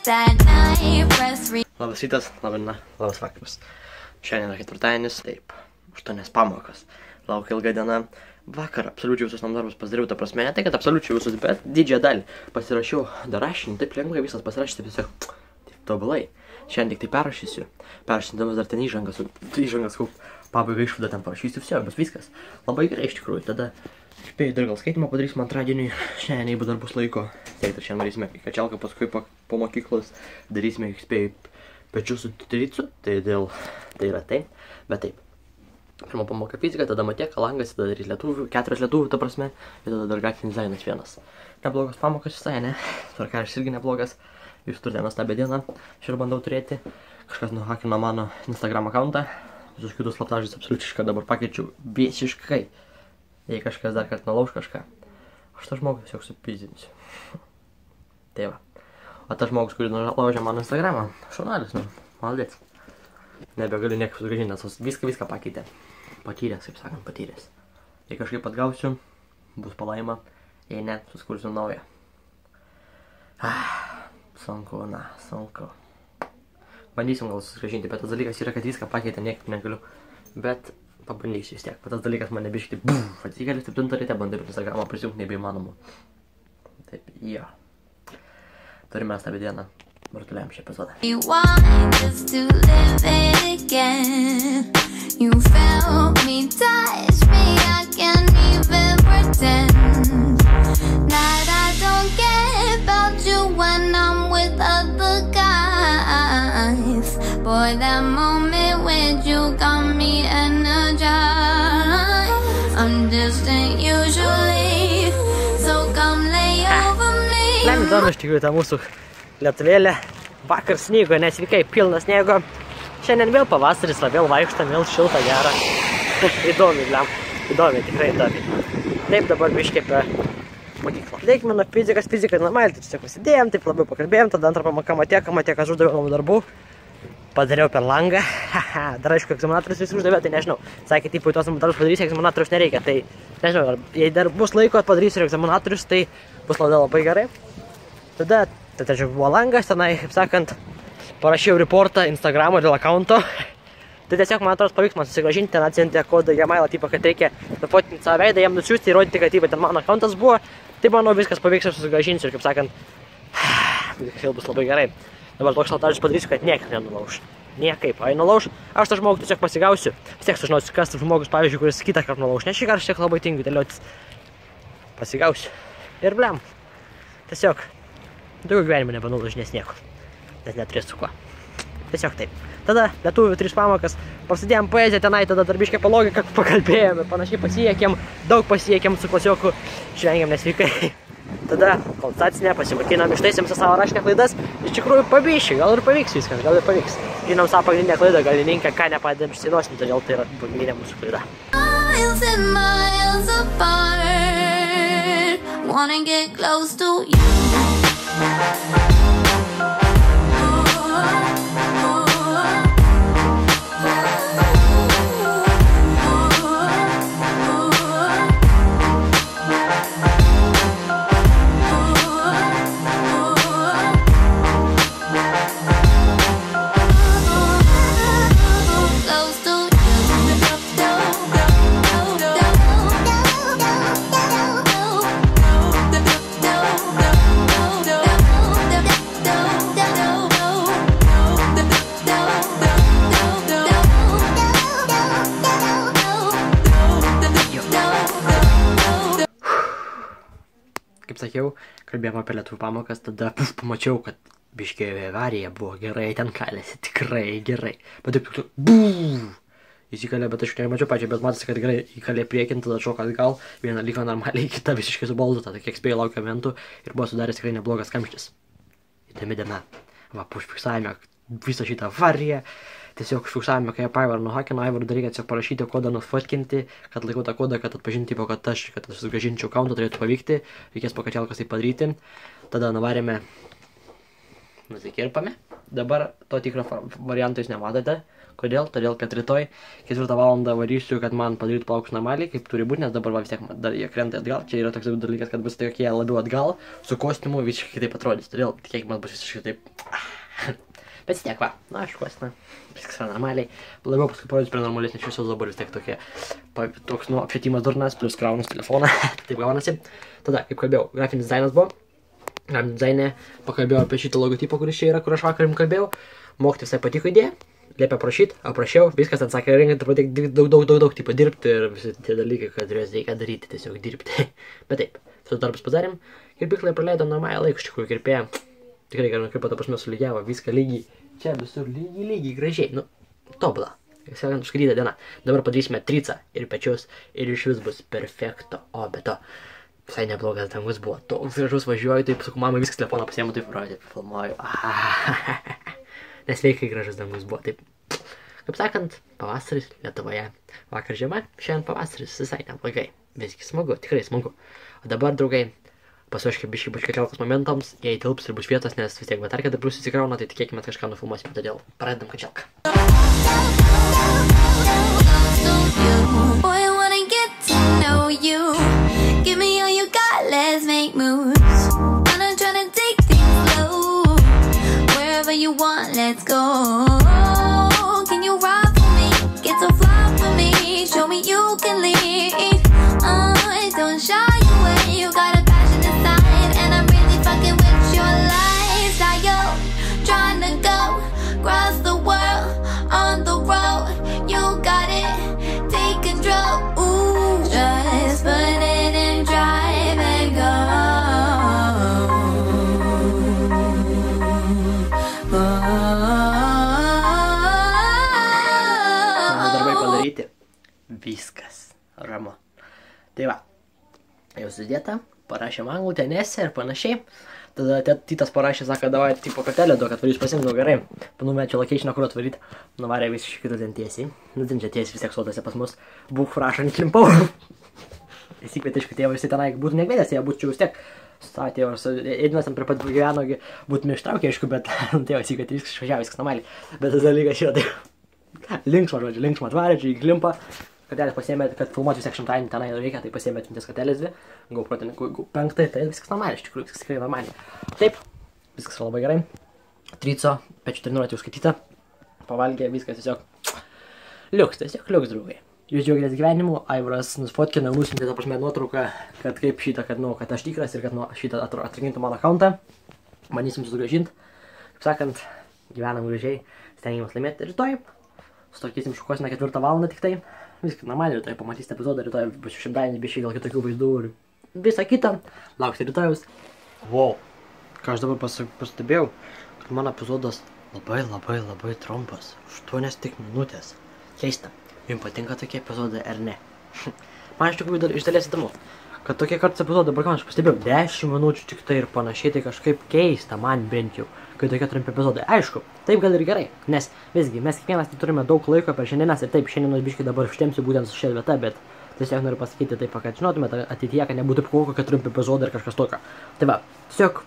Labas rytas, labas vakaras. Šiandien yra ketvirtadienis, taip, 8 pamokas. Laukia ilga diena. Vakar absoliučiai visus namų darbus pasidariau, ta prasme, ne tai, kad absoliučiai visus, bet didžiąją dalį pasirašiau dar rašinį, taip lengvai visas pasirašyti, tiesiog taip tobulai. Šiandien tik tai perrašysiu. Perrašindamas dar ten įžangas, pabaigą išvadą ten parašysiu, bus viskas. Labai gerai iš tikrųjų, tada spėjau dar gal skaitimą padarysime antradieniui, šiandien jeigu dar bus laiko. Tai šiandien darysime kačialką, paskui po mokyklos darysime, spėjau, pečių su tricu, tai yra taip, bet taip. Pirma pamoka fizika, tada matėka, langas, tada darys lietuvių, 4 lietuvių, ta prasme, ir tada dar grafinis dizainas vienas. Neblogas pamokas visai, ne? Tvarkaraštis irgi neblogas. Jūs turite nuostabią dieną, aš ir bandau turėti. Kažkas nuhakino mano Instagram accountą, visus kitus slaptažodžius absoliučiai dabar pakeičiau visiškai. Jei kažkas dar kartą nulauž kažką, aš tą žmogų tiesiog supyzdinsiu. Tai va. O tas žmogus, kuris nulaužė mano Instagramą, šaunuolis, nu, maldėts. Nebegaliu nieko sugrąžinti, nes viską pakeitė. Patyręs, kaip sakant, patyręs. Jei kažkaip atgausiu, bus palaima, jei ne, suskursiu naują. Sunku, sunku. Bandysim gal sugrąžinti, bet tas dalykas yra, kad viską pakeitė, niekaip negaliu. Bet pabandysiu vis tiek. Bet tas dalykas mane biškį, atsikeliu 7 ryte, bandai prie Instagramą prisijungti nebeįmanomu. Taip, jo. Turime nuostabią dieną. Vartuliam šį epizodą. You felt me, touched me, I can't even pretend that I don't care about you when I'm with other guys. Boy, that moment when you got me energized, I'm distant usually, so come lay over me. Lemia įdomu iš tikrųjų tą mūsų lietuvėlę. Vakar snygo, nesvykai, pilnas sniego. Šiandien vėl pavasaris, vėl vaikštam, vėl šilta, gera. Įdomi, įdomi, tikrai įdomi. Taip, dabar biškiai apie mokyklą. Dėkime nuo fizika normaliai, tai tiesiog pasidėjom, taip labiau pakalbėjom, tada antrą pamoką matėką uždaviau namų darbų. Padariau per langą. Dar aišku, egzaminatorius visi uždavė, tai nežinau. Sakė, taip, tuos namų darbus padarysi, egzaminatorius nereikia, tai nežinau, jei dar bus laiko padarysiu egzaminatorius, tai bus labai gerai. Tada čia buvo langas, tenai, kaip sakant, parašiau reportą Instagramo dėl accounto. Tai tiesiog, man atrodo, pavyks man susigrąžinti, ten atsiuntė kodą Gmailą, tipo, kad reikia nufotinti savo veidą, jam nusiųsti, įrodyti, kad ten mano accountas buvo. Tai manau, viskas pavyks ir susigrąžinsiu ir, kaip sakant, viskas jau bus labai gerai. Dabar toks slaptažodis padarysiu, kad niekaip nenulauž. Niekaip, o jei nulauž, aš tą žmogų tiesiog pasigausiu. Vis tiek sužinosiu, kas tas žmogus, pavyzdžiui, kuris kitą kartą nulauž. Ne šį kartą tiek labai tingiu dėliotis. Pasigausiu. Ir blem. Tiesiog, daugiau gyvenime nebenulaužinės nieko. Nes neturės su kuo. Tiesiog taip. Tada lietuvių 3 pamokas, pasidėjom poeziją tenai, tada darbiškai po logiką pakalbėjom ir panašiai pasiekėm, daug pasiekėm su klasioku, švengėm nesveikai. Tada konsultacinė, pasimokinam, ištaisėm savo rašinę klaidas, iš tikrųjų pabiškai, gal ir pavyks viskas, gal ir pavyks. Žinom savo pagrindinę klaidą, galininką, ką nepadėm išsinosim, todėl tai yra pagrindinė mūsų klaida. Wanna get close to you. Kaip sakiau, kalbėjom apie lietuvių pamokas, tada pamačiau, kad biškėjo avarija buvo gerai, ten kalėsi, tikrai gerai. Bet taip, įsikalė, bet aš nemačiau pačią, bet matėsi, kad gerai įkalė priekin, tada šoka atgal, viena liko normaliai, kita visiškai subalduta, tai kiek spėjau laukia momentų ir buvo sudaręs tikrai neblogas kamštis. Įdomi diena. Va, užfiksavome visą šitą avariją. Tiesiog užfiksavome, kai Aivarą nuhakino, Aivarų dar reikia tiesiog parašyti kodą, nufotkinti, kad laikau tą kodą, kad atpažinti, kad aš susigrąžinčiau accountą, turėtų pavykti, reikės po kačialkas tai padaryti. Tada nuvarėme, nusikirpame. Dabar to tikro varianto jūs nematote, Kodėl? Todėl, kad rytoj 4 valandą varysiu, kad man padarytų plaukus normaliai, kaip turi būti, nes dabar va, vis tiek dar jie krenta atgal. Čia yra toks dalykas, kad bus tokie labiau atgal, su kostiumu visiškai kitaip atrodys. Todėl tikėkime, bus visiškai taip. Bet vis tiek, va, na, aš kuosina, viskas yra normaliai. Labiau paskui parodys prie normalesnės šviesos, dabar vis tiek tokie, toks, nu, apšvietimas durnas, plus kraunus telefoną, taip gaunasi. Tada, kaip kalbėjau, grafinis dizainas buvo. Grafinis dizainė pakalbėjau apie šitą logotipą, kuris čia yra, kur aš vakar jums kalbėjau. Mokytis visai patiko idėja, liepė prašyti, aprašiau, viskas atsakė, reikia pradėti daug, tipo dirbti ir visi tie dalykai, kad reikia daryti, tiesiog dirbti. Bet taip, visus darbus padarėm, kirpyklai praleido normalią laiką, iš tikrųjų kirpėja, tikrai gerai nukirpo, ta prasme sulygiavo, viską lygiai, čia visur lygiai, gražiai, nu, tobula, sakant, užskryta diena. Dabar padarysime tricą ir pečius ir iš vis bus perfekto, o be to. Visai neblogas dangus buvo, toks gražus, važiuoju, taip, sakau, mama viskas telefoną pasiėmu, taip, taip, filmuoju. Nesveikai gražus dangus buvo, taip. Kaip sakant, pavasaris Lietuvoje. Vakar žiema, šiandien pavasaris visai neblogai. Visgi smagu, tikrai smagu. O dabar, draugai, pasuoškai biškai bus keltas momentams, jei tilps ir bus vietos, nes vis tiek batarkė dabar susikrauna, tai tikėkime kažką nufilmuosime, todėl pradedam kačelką. Give me all you got, let's make moves. I'm not trying to take things slow. Wherever you want, let's go. Can you ride for me? Get so fly for me. Show me you can lead. Don't shy away. You got a passion inside, and I'm really fucking with your lifestyle. Trying to go across the world on the road. You got it. Take control. Ooh, just put it in drive and go. Darbai padaryti. Viskas. Ramu. Tai va. Jau sudėta. Parašė anglų, tenesė ir panašiai. Tada Titas parašė, sako, davai, tipo kartelę duok, atvarys pasiminu, gerai. Panumečiau location, kur atvaryti. Nuvarė visiškai kitą ten tiesiai. Nu, ten čia tiesiai vis tiek sodose pas mus. Būk prašant klimpau. Įsikvietė, aišku, tėvą, jis tenai būtų nekvietęs, jie būtų vis tiek savo tėvas. Edinas ten prie pat gyveno, būtume ištraukę, aišku, bet tėvas įsikvietė, viskas išvažiavo, viskas normaliai. Bet tas dalykas yra taip linksma, žodžiu, linksma atvarė, čia į klimpą. Kartelės pasiėmė, kad filmuoti vis tiek šimtainį tenai reikia, tai pasiėmė atminties kartelės 2, GoPro 5, tai viskas normaliai, iš tikrųjų, viskas tikrai normaliai. Taip, viskas labai gerai. Trico, pečių treniruotė užskaityta, pavalgė, viskas tiesiog liuks, draugai. Jūs džiaugiatės gyvenimu, Aivaras nusfotkina, nusintė, ta prasme, nuotrauką, kad kaip šitą, kad, nu, kad aš tikras ir kad, nu, šitą atrakintų mano akauntą. Manysim sugrąžinti. Kaip sakant, gyvenam gražiai, stengiamės laimėti rytoj. Sutvarkysim šukosime 4 valandą tik tai. Viskas normaliai, rytoj pamatysite epizodą, rytoj bus šimtadienis, biškai gal kitokių vaizdų ir visą kitą. Lauksite rytojaus. Wow, ką aš dabar pastebėjau, kad mano epizodas labai trumpas. 8 tik minutės. Keista. Jums patinka tokie epizodai ar ne? Man iš tikrųjų iš dalies įdomu, kad tokie kartais epizodai dabar, ką aš pastebėjau, 10 minučių tik tai ir panašiai, tai kažkaip keista man bent jau, kai tokie trumpi epizodai. Aišku, taip gal ir gerai, nes visgi mes kiekvienas turime daug laiko per šiandienas ir taip, šiandienos biškai dabar ištempsiu būtent su šia vieta, bet tiesiog noriu pasakyti taip, kad žinotumėte ateityje, kad nebūtų kokie trumpi epizodai ar kažkas tokio. Tai va, tiesiog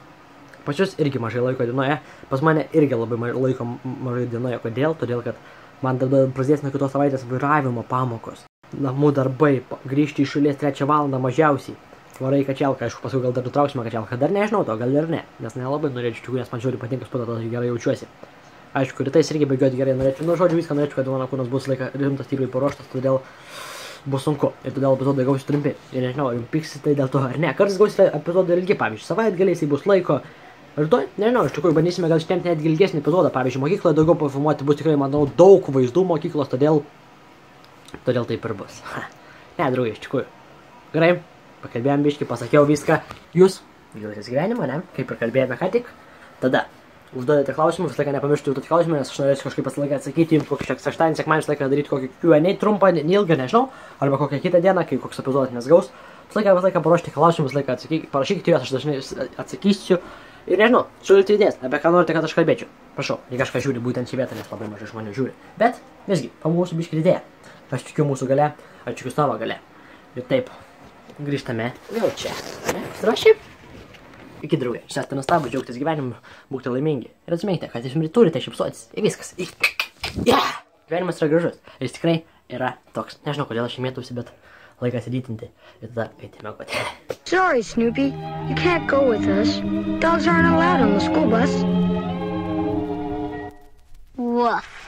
pas jūs irgi mažai laiko dienoje, pas mane irgi labai laiko mažai dienoje. Kodėl? Todėl, kad man tada prasidės nuo kitos savaitės vairavimo pamokos. Namų darbai, grįžti iš šalies 3 valandą mažiausiai. Varai kačelką, aišku, paskui gal dar nutrauksime kačelką, dar nežinau to, gal ir ne, nes nelabai norėčiau, nes man žiūri patinka sporto, tai gerai jaučiuosi. Aišku, rytais irgi bėgioti gerai norėčiau, nu žodžiu viską norėčiau, kad mano kūnas bus laiką rimtas, tikrai paruoštas, todėl bus sunku ir todėl epizodai gausi trumpi. Ir nežinau, jums piksite dėl to ar ne, kartais gausite epizodai ilgi, pavyzdžiui, savaitgaliais, jei bus laiko. Rytoj, nežinau, iš tikrųjų bandysime gal ištempti netgi ilgesnį epizodą, pavyzdžiui, mokykloje daugiau pafilmuoti bus tikrai, manau, daug vaizdų mokyklos, todėl taip ir bus. Ne, draugai, iš tikrųjų. Gerai, pakalbėjom biškį, pasakiau viską. Jūs džiaugiatės gyvenimą, ne? Kaip ir kalbėjome ką tik. Tada užduodate klausimus, visą laiką nepamiršti užduoti klausimą, nes aš norėsiu kažkaip visą laiką atsakyti jums kokį šeštadienį, sekmadienį, visą laiką daryti kokį Q&A trumpą, neilgą, nežinau, arba kokią kitą dieną, kai koks epizodas nesgaus. Visą laiką paruošti klausimus, visą laiką parašykite juos, aš dažnai atsakysiu. Ir nežinau, siūlyti idėjas, apie ką norite, kad aš kalbėčiau. Prašau, jei kažką žiūri būtent šį vietą, nes labai mažai žmonių žiūri. Bet, visgi, pamūsų biškį idėją. Aš tikiu mūsų gale, aš tikiu savo gale. Ir taip, grįžtame vėl čia. Pasiruošę? Iki draugai, jūs esate nuostabūs, džiaugtis gyvenimu, būkite laimingi. Ir atsiminkite, kad jūs turite šypsotis. Ir viskas. Gyvenimas yra gražus. Jis tikrai yra toks. Nežinau, kodėl aš mėtausi, bet laikas rytinti. Ir tada eiti miegoti. Sorry, Snoopy. You can't go with us. Dogs aren't allowed on the school bus. Woof.